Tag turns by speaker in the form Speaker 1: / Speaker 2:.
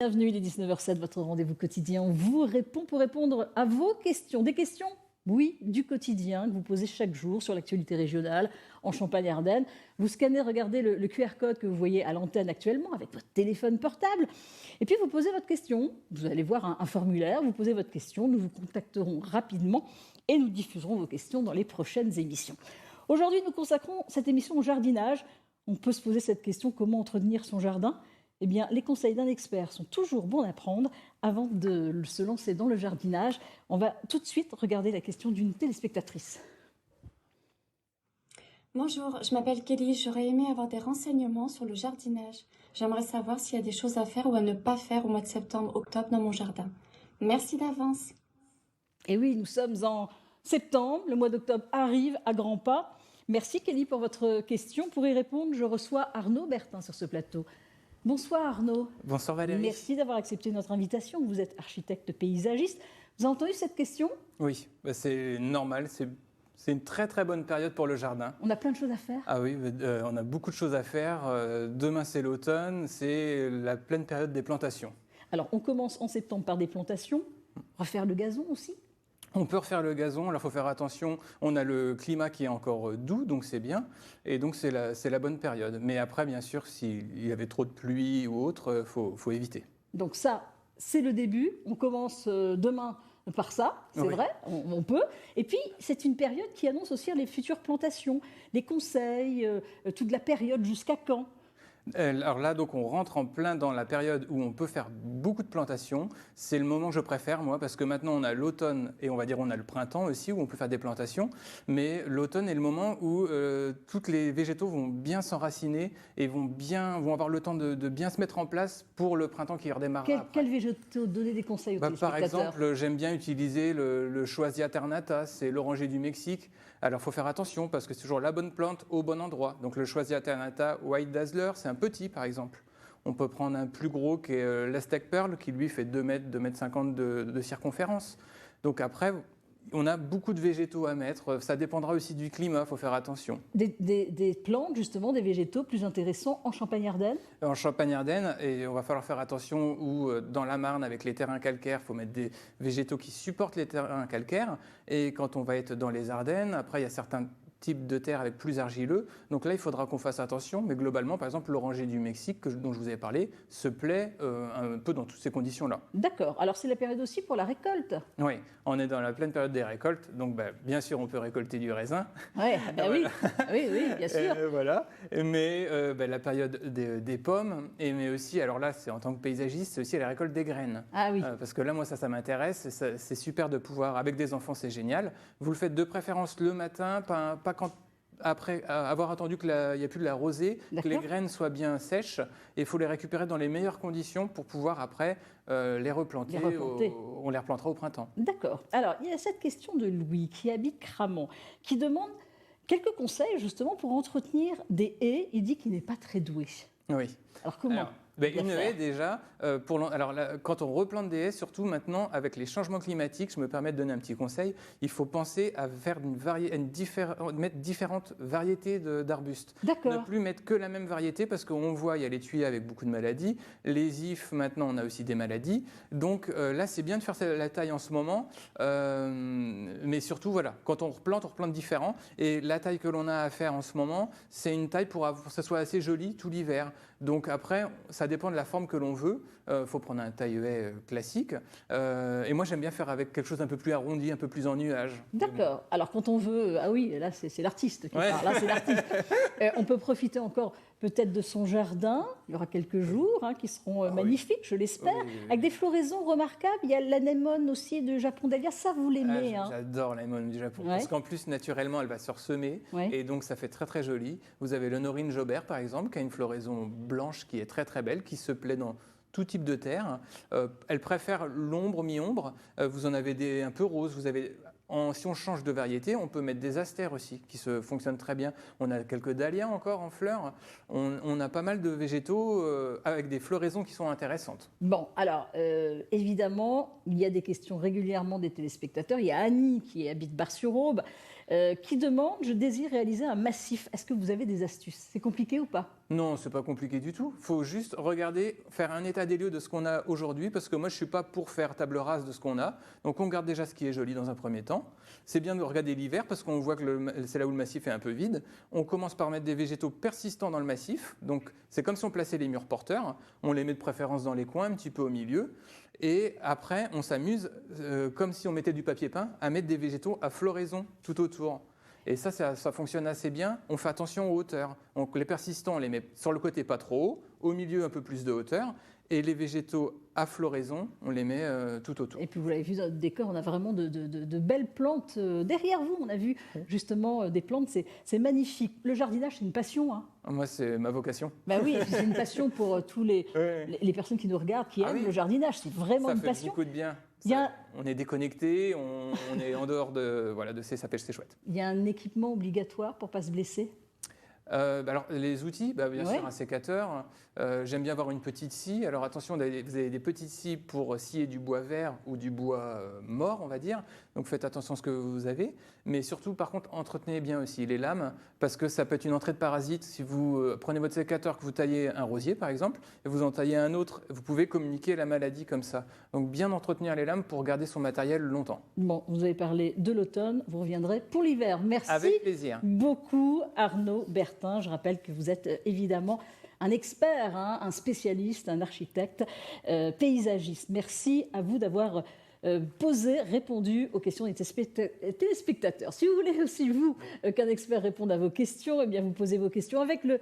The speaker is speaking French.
Speaker 1: Bienvenue, il est 19h07, votre rendez-vous quotidien. On vous répond pour répondre à vos questions. Des questions, oui, du quotidien que vous posez chaque jour sur l'actualité régionale en Champagne-Ardenne. Vous scannez, regardez le QR code que vous voyez à l'antenne actuellement avec votre téléphone portable. Et puis vous posez votre question. Vous allez voir un formulaire, vous posez votre question. Nous vous contacterons rapidement et nous diffuserons vos questions dans les prochaines émissions. Aujourd'hui, nous consacrons cette émission au jardinage. On peut se poser cette question, comment entretenir son jardin ? Eh bien, les conseils d'un expert sont toujours bons à prendre avant de se lancer dans le jardinage. On va tout de suite regarder la question d'une téléspectatrice.
Speaker 2: Bonjour, je m'appelle Kelly. J'aurais aimé avoir des renseignements sur le jardinage. J'aimerais savoir s'il y a des choses à faire ou à ne pas faire au mois de septembre, octobre dans mon jardin. Merci d'avance.
Speaker 1: Et oui, nous sommes en septembre. Le mois d'octobre arrive à grands pas. Merci Kelly pour votre question. Pour y répondre, je reçois Arnaud Bertin sur ce plateau. Bonsoir Arnaud.
Speaker 3: Bonsoir Valérie.
Speaker 1: Merci d'avoir accepté notre invitation. Vous êtes architecte paysagiste. Vous avez entendu cette question ?
Speaker 3: Oui, c'est normal. C'est une très très bonne période pour le jardin.
Speaker 1: On a plein de choses à faire.
Speaker 3: Ah oui, on a beaucoup de choses à faire. Demain c'est l'automne, c'est la pleine période des plantations.
Speaker 1: Alors on commence en septembre par des plantations. Refaire le gazon aussi ?
Speaker 3: On peut refaire le gazon, alors il faut faire attention, on a le climat qui est encore doux, donc c'est bien, et donc c'est la bonne période. Mais après, bien sûr, s'il y avait trop de pluie ou autre, faut éviter.
Speaker 1: Donc ça, c'est le début, on commence demain par ça, c'est
Speaker 3: Oui.
Speaker 1: vrai, on peut. Et puis, c'est une période qui annonce aussi les futures plantations, les conseils, toute la période jusqu'à quand ?
Speaker 3: Alors là, donc, on rentre en plein dans la période où on peut faire beaucoup de plantations. C'est le moment que je préfère, moi, parce que maintenant, on a l'automne et on va dire on a le printemps aussi, où on peut faire des plantations. Mais l'automne est le moment où tous les végétaux vont bien s'enraciner et vont avoir le temps de bien se mettre en place pour le printemps qui redémarrera après.
Speaker 1: Quel végétaux donner des conseils aux
Speaker 3: Par
Speaker 1: téléspectateurs ?
Speaker 3: exemple, j'aime bien utiliser le Choisya alternata, c'est l'oranger du Mexique. Alors, il faut faire attention parce que c'est toujours la bonne plante au bon endroit. Donc, le Choisya alternata White Dazzler, c'est un petit, par exemple. On peut prendre un plus gros qui est l'Aztec Pearl, qui lui fait 2 mètres, 2,50 m de circonférence. Donc après, on a beaucoup de végétaux à mettre. Ça dépendra aussi du climat, il faut faire attention.
Speaker 1: Des plantes, justement, des végétaux plus intéressants en Champagne-Ardenne ?
Speaker 3: En Champagne-Ardenne, et on va falloir faire attention où dans la Marne, avec les terrains calcaires, il faut mettre des végétaux qui supportent les terrains calcaires. Et quand on va être dans les Ardennes, après, il y a certains type de terre avec plus argileux. Donc là, il faudra qu'on fasse attention. Mais globalement, par exemple, l'oranger du Mexique, dont je vous ai parlé, se plaît un peu dans toutes ces conditions-là.
Speaker 1: D'accord. Alors, c'est la période aussi pour la récolte.
Speaker 3: Oui, on est dans la pleine période des récoltes. Donc, bien sûr, on peut récolter du raisin.
Speaker 1: Ouais, oui, oui, bien sûr.
Speaker 3: Voilà. Mais la période des pommes, mais aussi, alors là, c'est en tant que paysagiste, c'est aussi la récolte des graines.
Speaker 1: Ah oui.
Speaker 3: Parce que là, moi, ça m'intéresse. C'est super de pouvoir, avec des enfants, c'est génial. Vous le faites de préférence le matin, pas après avoir attendu qu'il n'y ait plus de la rosée, que les graines soient bien sèches, et il faut les récupérer dans les meilleures conditions pour pouvoir après les replanter. On les replantera au printemps.
Speaker 1: D'accord. Alors, il y a cette question de Louis, qui habite Cramont, qui demande quelques conseils justement pour entretenir des haies. Il dit qu'il n'est pas très doué.
Speaker 3: Oui.
Speaker 1: Alors, comment
Speaker 3: une haie déjà, quand on replante des haies, surtout maintenant avec les changements climatiques, je me permets de donner un petit conseil, il faut penser à faire mettre différentes variétés d'arbustes.
Speaker 1: D'accord.
Speaker 3: Ne plus mettre que la même variété parce qu'on voit, il y a les tuyers avec beaucoup de maladies, les ifs, maintenant on a aussi des maladies. Donc là, c'est bien de faire la taille en ce moment, mais surtout, voilà, quand on replante différent. Et la taille que l'on a à faire en ce moment, c'est une taille pour que ça soit assez joli tout l'hiver. Donc après, ça dépend de la forme que l'on veut. Faut prendre un taille-haie classique. Et moi, j'aime bien faire avec quelque chose d'un peu plus arrondi, un peu plus en nuage.
Speaker 1: D'accord. Alors quand on veut... Ah oui, là, c'est l'artiste qui parle. Là, c'est l'artiste. On peut profiter encore peut-être de son jardin. Il y aura quelques jours qui seront magnifiques, je l'espère. Oui. Avec des floraisons remarquables. Il y a l'anémone aussi de Japon Dahlia. Ça, vous l'aimez.
Speaker 3: J'adore l'anémone du Japon. Parce qu'en plus, naturellement, elle va se ressemer. Et donc, ça fait très, très joli. Vous avez l'honorine Jobert, par exemple, qui a une floraison blanche qui est très, très belle, qui se plaît dans tout type de terre. Elle préfère l'ombre, mi-ombre. Vous en avez un peu rose. Vous avez... Si on change de variété, on peut mettre des astères aussi, qui fonctionnent très bien. On a quelques dahlias encore en fleurs. On a pas mal de végétaux avec des floraisons qui sont intéressantes.
Speaker 1: Bon, alors, évidemment, il y a des questions régulièrement des téléspectateurs. Il y a Annie qui habite Bar-sur-Aube. qui demande « Je désire réaliser un massif ». Est-ce que vous avez des astuces? C'est compliqué ou pas?
Speaker 3: Non, c'est pas compliqué du tout. Il faut juste regarder, faire un état des lieux de ce qu'on a aujourd'hui, parce que moi, je ne suis pas pour faire table rase de ce qu'on a. Donc, on regarde déjà ce qui est joli dans un premier temps. C'est bien de regarder l'hiver, parce qu'on voit que c'est là où le massif est un peu vide. On commence par mettre des végétaux persistants dans le massif. Donc, c'est comme si on plaçait les murs porteurs. On les met de préférence dans les coins, un petit peu au milieu. Et après, on s'amuse, comme si on mettait du papier peint, à mettre des végétaux à floraison tout autour. Et ça fonctionne assez bien. On fait attention aux hauteurs. Donc les persistants, on les met sur le côté pas trop haut, au milieu un peu plus de hauteur, et les végétaux à floraison, on les met tout autour.
Speaker 1: Et puis vous l'avez vu dans le décor, on a vraiment de belles plantes derrière vous. On a vu justement des plantes, c'est magnifique. Le jardinage, c'est une passion, hein.
Speaker 3: Moi, c'est ma vocation.
Speaker 1: Bah oui, c'est une passion pour tous les personnes qui nous regardent, qui aiment le jardinage. C'est vraiment une passion.
Speaker 3: Ça fait beaucoup de bien. On est déconnecté, on est en dehors de ça pêche, c'est chouette.
Speaker 1: Il y a un équipement obligatoire pour ne pas se blesser?
Speaker 3: Alors, les outils, bien sûr, un sécateur. J'aime bien avoir une petite scie. Alors, attention, vous avez des petites scies pour scier du bois vert ou du bois mort, on va dire. Donc, faites attention à ce que vous avez. Mais surtout, par contre, entretenez bien aussi les lames, parce que ça peut être une entrée de parasites. Si vous prenez votre sécateur, que vous taillez un rosier, par exemple, et vous en taillez un autre, vous pouvez communiquer la maladie comme ça. Donc, bien entretenir les lames pour garder son matériel longtemps.
Speaker 1: Bon, vous avez parlé de l'automne, vous reviendrez pour l'hiver. Merci
Speaker 3: avec plaisir.
Speaker 1: Beaucoup, Arnaud Bertin. Je rappelle que vous êtes évidemment un expert, un spécialiste, un architecte, paysagiste. Merci à vous d'avoir répondu aux questions des téléspectateurs. Si vous voulez aussi, vous, qu'un expert réponde à vos questions, eh bien vous posez vos questions avec le